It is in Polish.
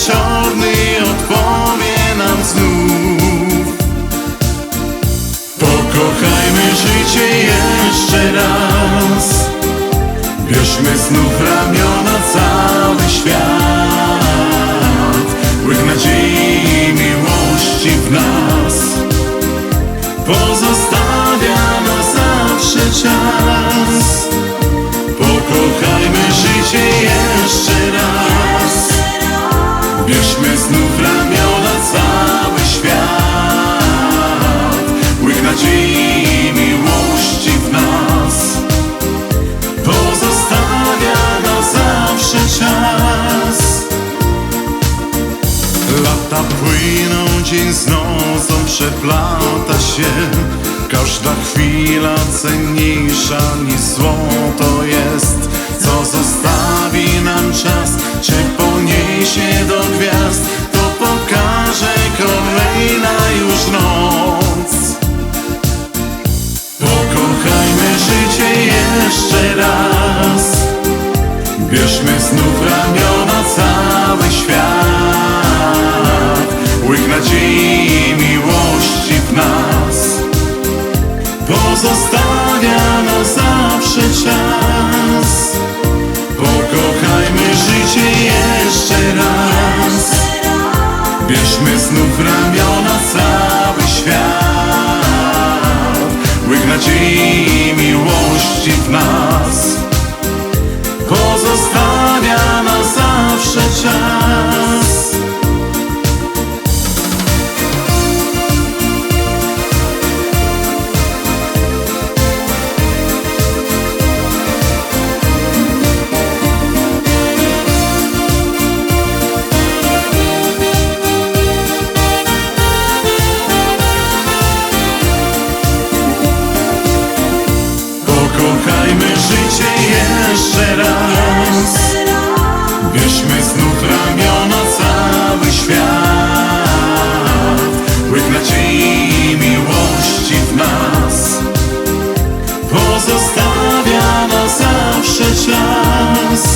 wieczorny odpowie nam znów. Pokochajmy życie jeszcze raz, bierzmy znów w ramiona cały świat. Łyk nadziei i miłości w nas pozostawia na zawsze czas. Pokochajmy życie jeszcze raz, bierzmy znów w ramiona cały świat. Łyk nadziei i miłości w nas pozostawia na zawsze czas. Lata płyną, dzień z nocą przeplata się. Każda chwila cenniejsza niż złoto jest. Co zostawi nam czas, czy poniesie do gwiazd, to pokaże kolejna już noc. Pokochajmy życie jeszcze raz, bierzmy znów w ramiona cały świat. Łyk nadziei i miłości w nas pozostawia na zawsze czas. Pokochajmy życie jeszcze raz, bierzmy znów w ramiona cały świat. Łyk nadziei i miłości w nas pozostawia na zawsze czas. Pokochajmy życie jeszcze raz, bierzmy znów w ramiona cały świat. Łyk nadziei i miłości w nas pozostawia na zawsze czas.